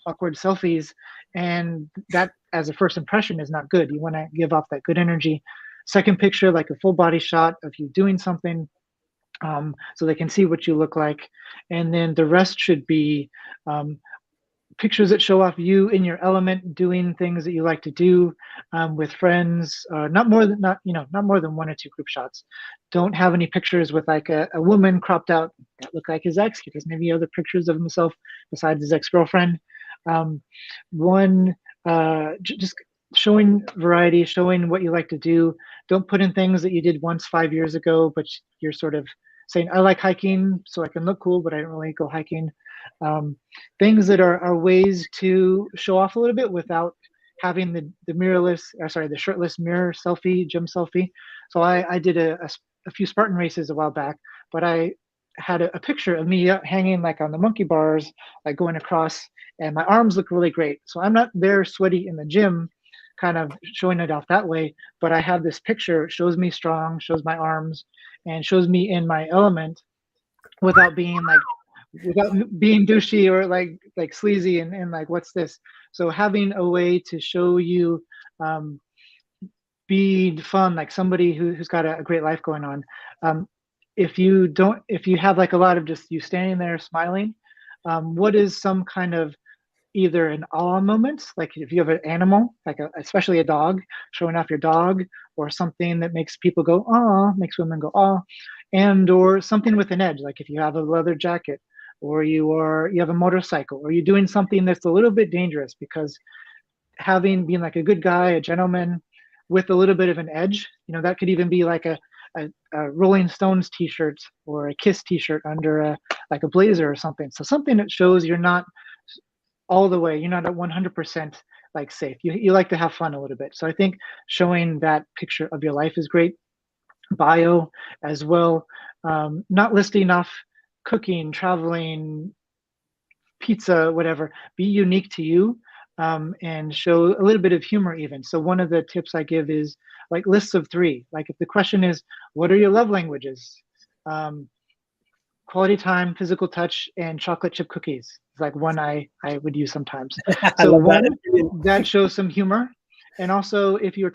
awkward selfies, and that as a first impression is not good. You want to give off that good energy. Second picture, like a full body shot of you doing something, so they can see what you look like. And then the rest should be pictures that show off you in your element, doing things that you like to do with friends. Not more than not more than one or two group shots. Don't have any pictures with like a woman cropped out that look like his ex. He doesn't have any other pictures of himself besides his ex-girlfriend. One just showing variety, showing what you like to do. Don't put in things that you did once 5 years ago, but you're sort of saying, I like hiking, so I can look cool, but I don't really go hiking. Things that are ways to show off a little bit without having the shirtless mirror selfie, gym selfie. So I did a few Spartan races a while back, but I had a picture of me hanging like on the monkey bars, like going across, and my arms look really great. So I'm not there sweaty in the gym, kind of showing it off that way, but I have this picture, shows me strong, shows my arms, and shows me in my element without being douchey or like sleazy and like what's this. So having a way to show you be fun, like somebody who's got a great life going on. If you have like a lot of just you standing there smiling, what is some kind of either an awe moment, like if you have an animal, like especially a dog, showing off your dog, or something that makes people go, "Aw," makes women go, "Aw," and or something with an edge, like if you have a leather jacket, or you have a motorcycle, or you're doing something that's a little bit dangerous, because being like a good guy, a gentleman, with a little bit of an edge, that could even be like a Rolling Stones T-shirt or a Kiss T-shirt under like a blazer or something. So something that shows you're not all the way, you're not at 100% like safe. You like to have fun a little bit. So I think showing that picture of your life is great. Bio as well. Not listing off cooking, traveling, pizza, whatever. Be unique to you, and show a little bit of humor even. So one of the tips I give is like lists of three. Like if the question is, what are your love languages? Quality time, physical touch, and chocolate chip cookies. It's like one I would use sometimes. I So love one that. that shows some humor. And also if you're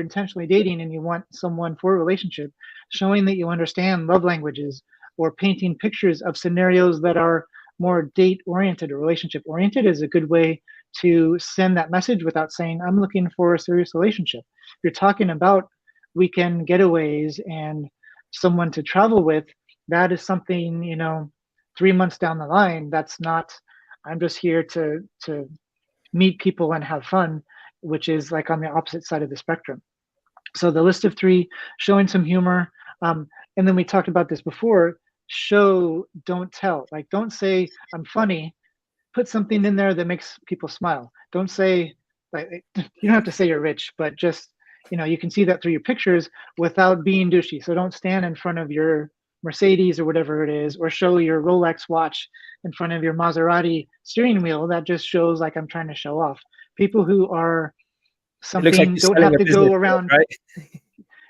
intentionally dating and you want someone for a relationship, showing that you understand love languages, or painting pictures of scenarios that are more date oriented or relationship oriented is a good way to send that message without saying, I'm looking for a serious relationship. If you're talking about weekend getaways and someone to travel with, that is something, 3 months down the line. That's not, I'm just here to meet people and have fun, which is like on the opposite side of the spectrum. So the list of three, showing some humor. And then we talked about this before, show, don't tell. Like, don't say I'm funny, put something in there that makes people smile. Don't say, like, you don't have to say you're rich, but just, you can see that through your pictures without being douchey. So don't stand in front of your Mercedes or whatever it is, or show your Rolex watch in front of your Maserati steering wheel. That just shows like I'm trying to show off. People who are It looks like something you're don't selling have a to business go card, around. right?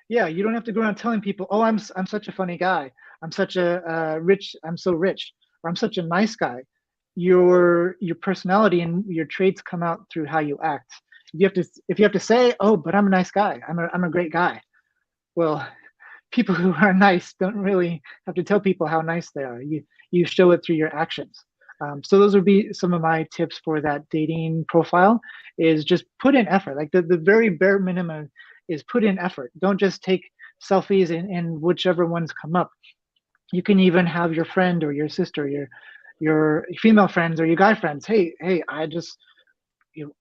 Yeah, you don't have to go around telling people, oh, I'm such a funny guy, I'm such a rich, I'm so rich, or I'm such a nice guy. Your personality and your traits come out through how you act. If you have to say, oh, but I'm a nice guy, I'm a great guy, well, people who are nice don't really have to tell people how nice they are. You show it through your actions. So those would be some of my tips for that dating profile, is just put in effort. Like the very bare minimum is put in effort. Don't just take selfies and whichever ones come up. You can even have your friend or your sister, your female friends or your guy friends. Hey, I just, you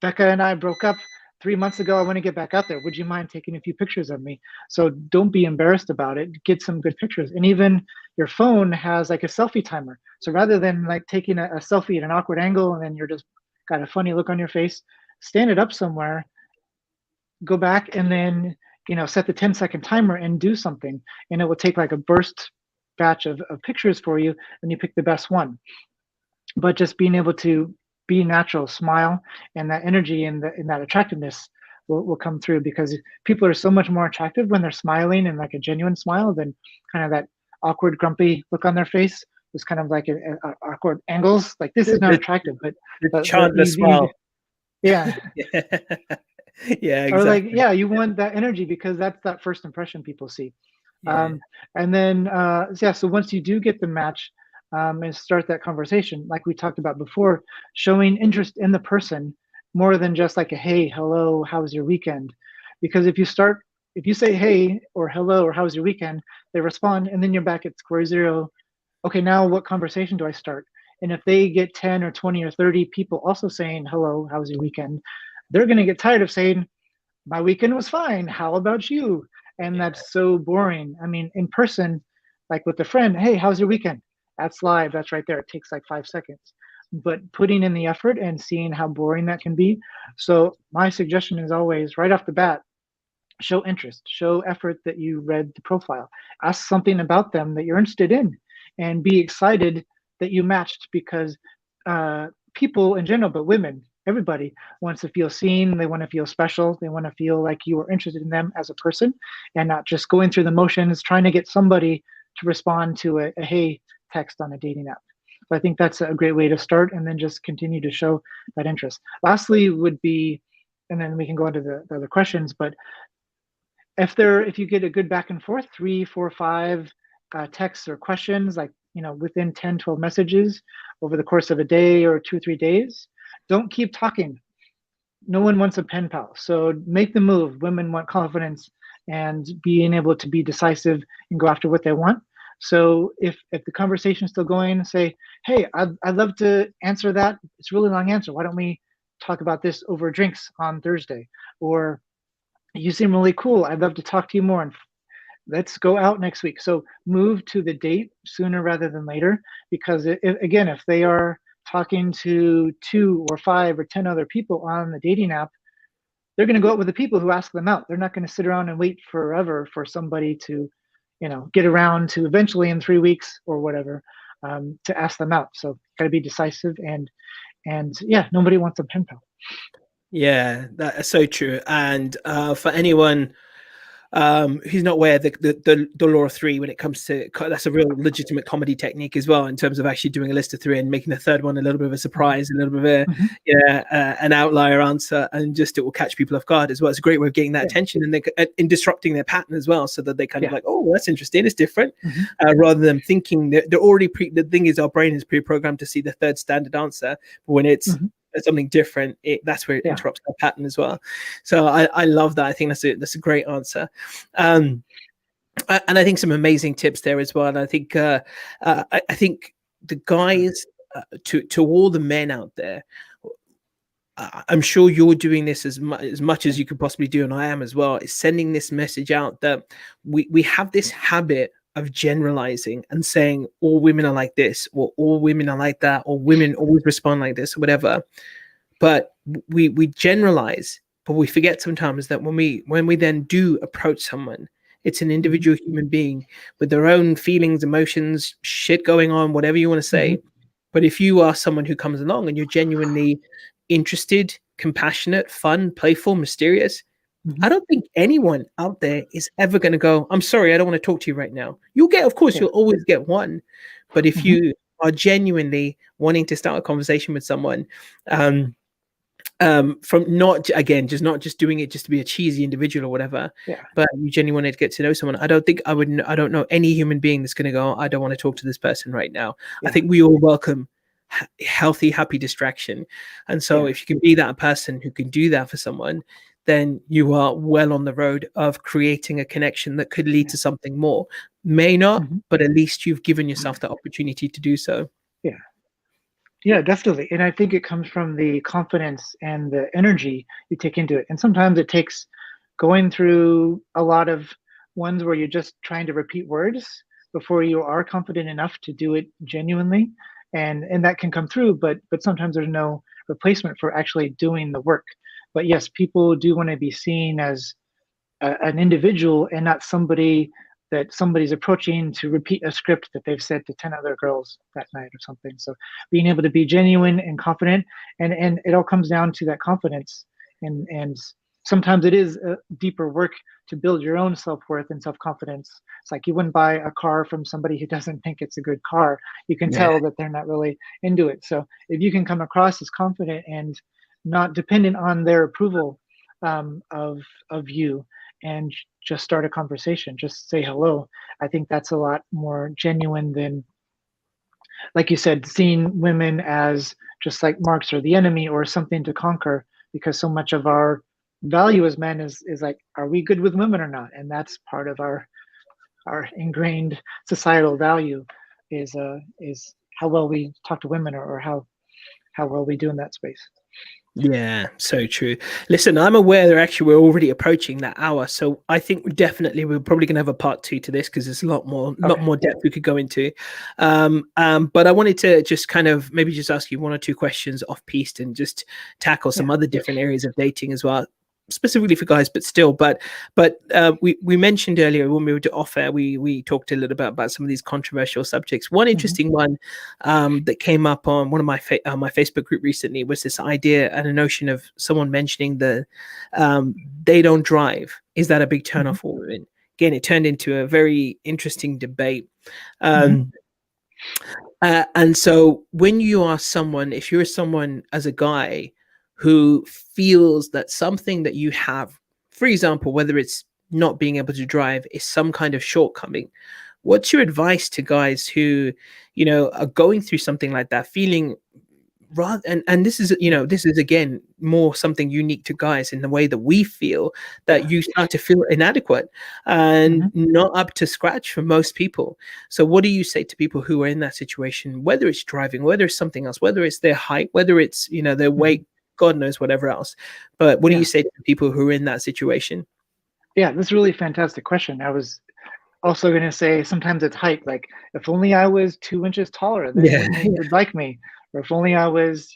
Becca and I broke up 3 months ago. I want to get back out there. Would you mind taking a few pictures of me? So don't be embarrassed about it. Get some good pictures. And even your phone has like a selfie timer. So rather than like taking a selfie at an awkward angle and then you're just got a funny look on your face, stand it up somewhere, go back, and then set the 10-second timer and do something. And it will take like a burst batch of pictures for you, and you pick the best one. But just being able to be natural, smile, and that energy and that attractiveness will come through, because people are so much more attractive when they're smiling and like a genuine smile than kind of that awkward, grumpy look on their face. It's kind of like a awkward angles. Like, this is not The, attractive, but the Chandler you smile. yeah. Yeah, yeah, Or like, exactly. yeah, you want that energy because that's that first impression people see. Yeah. And then yeah, so once you do get the match, and start that conversation like we talked about before, showing interest in the person more than just like a hey, hello, how was your weekend? Because if you say hey or hello or how was your weekend, they respond, and then you're back at square zero. Okay, now what conversation do I start? And if they get 10 or 20 or 30 people also saying hello, how was your weekend, they're going to get tired of saying my weekend was fine, how about you? And Yeah. that's so boring. I mean, in person, like with a friend, hey, how's your weekend? That's live, that's right there. It takes like 5 seconds. But putting in the effort and seeing how boring that can be. So my suggestion is always right off the bat, show interest, show effort that you read the profile, ask something about them that you're interested in, and be excited that you matched, because people in general, but women, everybody wants to feel seen. They want to feel special. They want to feel like you are interested in them as a person, and not just going through the motions trying to get somebody to respond to a hey text on a dating app. So I think that's a great way to start, and then just continue to show that interest. Lastly would be, and then we can go into the other questions, but if you get a good back and forth, 3 4 5 texts or questions, like within 10 12 messages over the course of a day or 2 3 days, don't keep talking. No one wants a pen pal, so make the move. Women want confidence and being able to be decisive and go after what they want. So if the conversation is still going, say, hey, I'd love to answer that. It's a really long answer. Why don't we talk about this over drinks on Thursday? Or, you seem really cool, I'd love to talk to you more, and let's go out next week. So move to the date sooner rather than later, because again, if they are talking to 2 or 5 or 10 other people on the dating app, they're going to go out with the people who ask them out. They're not going to sit around and wait forever for somebody to get around to eventually in 3 weeks or whatever, to ask them out. So got to be decisive, and yeah, nobody wants a pen pal. Yeah, that's so true. And for anyone who's not aware, the law of three, when it comes to, that's a real legitimate comedy technique as well, in terms of actually doing a list of three and making the third one a little bit of a surprise, a little bit of a an outlier answer, and just it will catch people off guard as well. It's a great way of getting that Yeah. attention, and in disrupting their pattern as well, so that they kind of Yeah. like, oh, that's interesting, it's different, Mhm. rather than thinking that they're already the thing is, our brain is pre-programmed to see the third standard answer, but when it's Mhm. something different, that's where it Yeah. interrupts our pattern as well. So I love that. I think that's a great answer. And I think some amazing tips there as well. And I think I think the guys, to all the men out there, I'm sure you're doing this as much as you could possibly do, and I am as well. Is sending this message out that we have this habit of generalizing and saying all women are like this, or all women are like that, or women always respond like this, or whatever. But we generalize, but we forget sometimes that when we then do approach someone, it's an Mm-hmm. individual human being with their own feelings, emotions, shit going on, whatever you want to say. Mm-hmm. But if you are someone who comes along and you're genuinely interested, compassionate, fun, playful, mysterious, Mm-hmm. I don't think anyone out there is ever going to go, I'm sorry, I don't want to talk to you right now. You'll get, of course, Yeah. you'll always get one. But if Mm-hmm. you are genuinely wanting to start a conversation with someone, from not, again, just not just doing it just to be a cheesy individual or whatever, Yeah. but you genuinely wanted to get to know someone, I don't think I don't know any human being that's going to go, I don't want to talk to this person right now. I Yeah. think we all welcome healthy, happy distraction. And so Yeah. if you can be that person who can do that for someone, then you are well on the road of creating a connection that could lead Yeah. to something more. May not, Mm-hmm. but at least you've given yourself the opportunity to do so. Yeah. Yeah, definitely. And I think it comes from the confidence and the energy you take into it. And sometimes it takes going through a lot of ones where you're just trying to repeat words before you are confident enough to do it genuinely. And that can come through, but sometimes there's no replacement for actually doing the work. But yes, people do want to be seen as an individual and not somebody that somebody's approaching to repeat a script that they've said to 10 other girls that night or something. So being able to be genuine and confident, and it all comes down to that confidence. And sometimes it is a deeper work to build your own self-worth and self-confidence. It's like you wouldn't buy a car from somebody who doesn't think it's a good car. You can Yeah. tell that they're not really into it. So if you can come across as confident and not dependent on their approval, of you, and just start a conversation, just say hello. I think that's a lot more genuine than, like you said, seeing women as just like marks or the enemy or something to conquer, because so much of our value as men is like, are we good with women or not? And that's part of our ingrained societal value is how well we talk to women, or how well we do in that space. Yeah, so true. Listen, I'm aware that actually we're already approaching that hour, so I think we're probably going to have a part two to this because there's a lot Okay. more depth we could go into. But I wanted to just kind of maybe just ask you one or two questions off piste and just tackle Yeah. some other different areas of dating as well, specifically for guys, but still. But we mentioned earlier when we were off air, we talked a little bit about some of these controversial subjects. One Hmm. interesting one that came up on one of my my Facebook group recently was this idea and a notion of someone mentioning the they don't drive. Is that a big Hmm. turnoff for women? Again, it turned into a very interesting debate. Hmm. Um, and so when you are someone, if you're someone as a guy who feels that something that you have, for example, whether it's not being able to drive is some kind of shortcoming, what's your advice to guys who, are going through something like that, feeling rather, and this is, this is again more something unique to guys in the way that we feel that Yeah. you start to feel inadequate and Hmm. not up to scratch for most people. So what do you say to people who are in that situation, whether it's driving, whether it's something else, whether it's their height, whether it's, their Hmm. weight, God knows, whatever else, but what do you Yeah. say to people who are in that situation? Yeah, this is a really fantastic question. I was also going to say sometimes it's height. Like, if only I was 2 inches taller, then Yeah. women would like me. Or if only I was,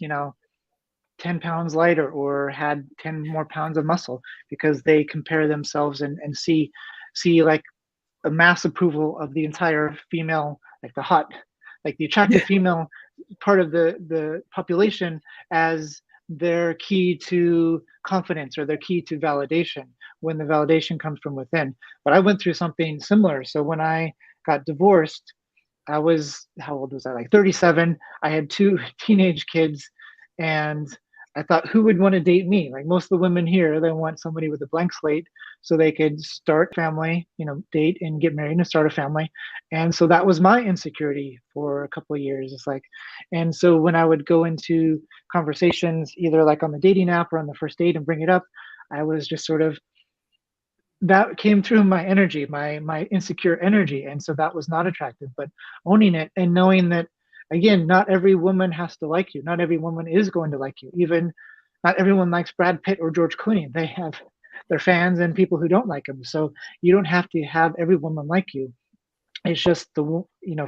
10 pounds lighter or had 10 more pounds of muscle, because they compare themselves and see like a mass approval of the entire female, like the attractive female part of the population, as their key to confidence or their key to validation, when the validation comes from within. But I went through something similar. So when I got divorced, I was, how old was I? Like 37. I had two teenage kids, and I thought, who would want to date me? Like most of the women here, they want somebody with a blank slate so they could start family, date and get married and start a family. And so that was my insecurity for a couple of years. It's like, and so when I would go into conversations, either like on the dating app or on the first date and bring it up, I was just sort of, that came through my energy, my insecure energy, and so that was not attractive. But owning it and knowing that, again, not every woman has to like you, not every woman is going to like you, even not everyone likes Brad Pitt or George Clooney. They have their fans and people who don't like them, so you don't have to have every woman like you. It's just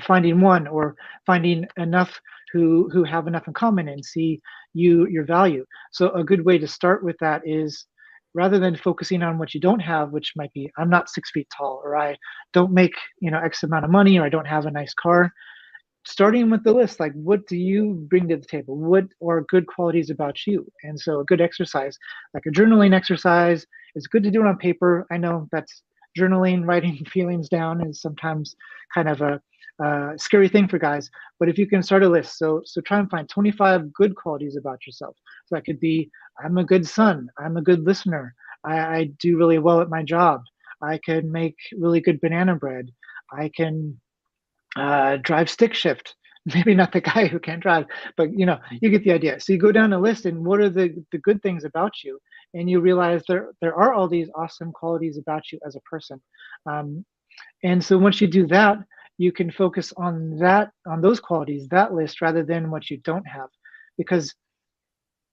finding one or finding enough who have enough in common and see your value. So a good way to start with that is, rather than focusing on what you don't have, which might be, I'm not 6 feet tall, or I don't make X amount of money, or I don't have a nice car. Starting with the list, like, what do you bring to the table? What are good qualities about you? And so a good exercise, like a journaling exercise, is good to do it on paper. I know that's journaling, writing feelings down is sometimes kind of a scary thing for guys, but if you can start a list, so try and find 25 good qualities about yourself. So that could be, I'm a good son, I'm a good listener, I do really well at my job, I can make really good banana bread, I can drive stick shift. Maybe not the guy who can't drive, but you get the idea. So you go down a list, and what are the good things about you, and you realize there are all these awesome qualities about you as a person. And so once you do that, you can focus on those qualities, that list, rather than what you don't have, because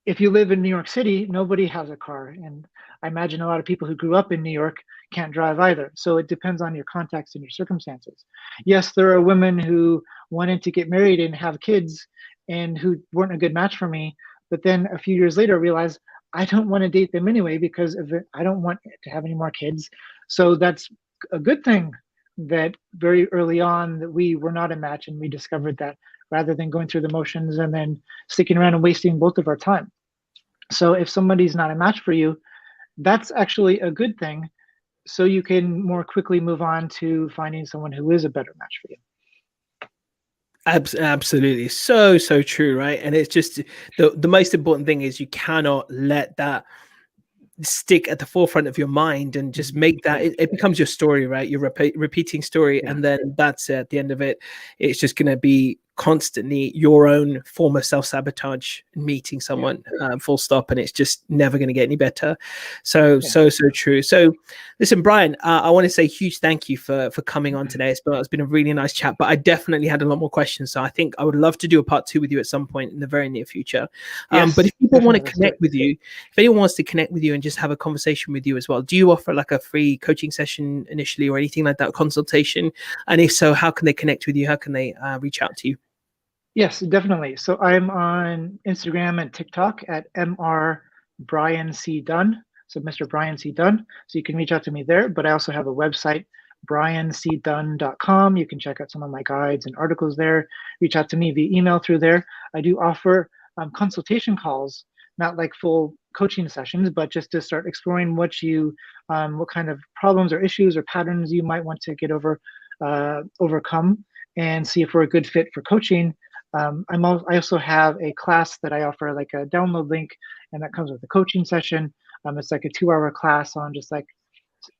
if you live in New York City, nobody has a car. And I imagine a lot of people who grew up in New York can't drive either. So it depends on your context and your circumstances. Yes, there are women who wanted to get married and have kids and who weren't a good match for me. But then a few years later, realized I don't want to date them anyway because of it. I don't want to have any more kids. So that's a good thing that very early on that we were not a match, and we discovered that, rather than going through the motions and then sticking around and wasting both of our time. So if somebody's not a match for you, that's actually a good thing. So you can more quickly move on to finding someone who is a better match for you. Absolutely. So true, right? And it's just the most important thing is you cannot let that stick at the forefront of your mind and just make that it becomes your story, right? Your repeating story. Yeah. And then that's at the end of it, it's just going to be constantly your own form of self-sabotage, meeting someone, full stop, and it's just never going to get any better. So true. So listen, Brian, I want to say huge thank you for coming on today. It's been a really nice chat, but I definitely had a lot more questions, so I think I would love to do a part 2 with you at some point in the very near future. But if people want to connect with you, if anyone wants to connect with you and just have a conversation with you as well, do you offer like a free coaching session initially or anything like that, consultation? And if so, how can they connect with you? How can they reach out to you? Yes, definitely. So I'm on Instagram and TikTok at Mr. Brian C. Dunn. So Mr. Brian C. Dunn. So you can reach out to me there. But I also have a website, briancdunn.com. You can check out some of my guides and articles there. Reach out to me via email through there. I do offer consultation calls, not like full coaching sessions, but just to start exploring what kind of problems or issues or patterns you might want to get overcome, and see if we're a good fit for coaching. I also have a class that I offer, like a download link, and that comes with a coaching session. It's like a 2-hour class on just like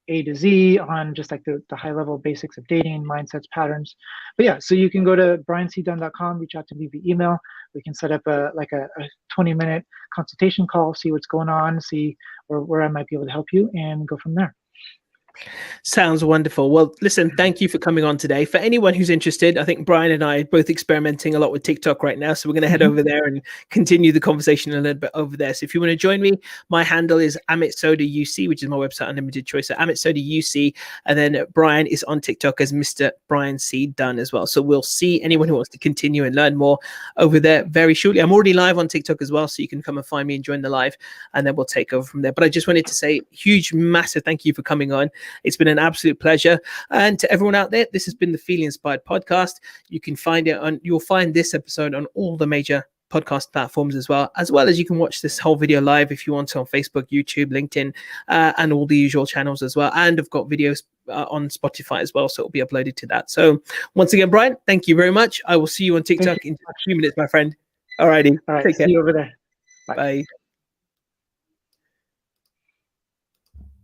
A to Z, on just like the high level basics of dating, mindsets, patterns. But yeah, so you can go to briancdunn.com, reach out to me via email. We can set up a 20-minute consultation call, see what's going on, see where I might be able to help you, and go from there. Sounds wonderful. Well, listen, thank you for coming on today. For anyone who's interested, I think Brian and I are both experimenting a lot with TikTok right now. So we're going to head over there and continue the conversation a little bit over there. So if you want to join me, my handle is Amit Sodha UC, which is my website, Unlimited Choice. So Amit Sodha UC. And then Brian is on TikTok as Mr. Brian C. Dunn as well. So we'll see anyone who wants to continue and learn more over there very shortly. I'm already live on TikTok as well, so you can come and find me and join the live, and then we'll take over from there. But I just wanted to say huge, massive thank you for coming on. It's been an absolute pleasure. And to everyone out there, this has been the Feel Inspired podcast. You can find you'll find this episode on all the major podcast platforms as well as you can watch this whole video live if you want to on Facebook, YouTube, LinkedIn, and all the usual channels as well. And I've got videos on Spotify as well, so it'll be uploaded to that. So once again, Brian, thank you very much. I will see you on TikTok in a few minutes, my friend. All righty. All right. See you over there. Bye.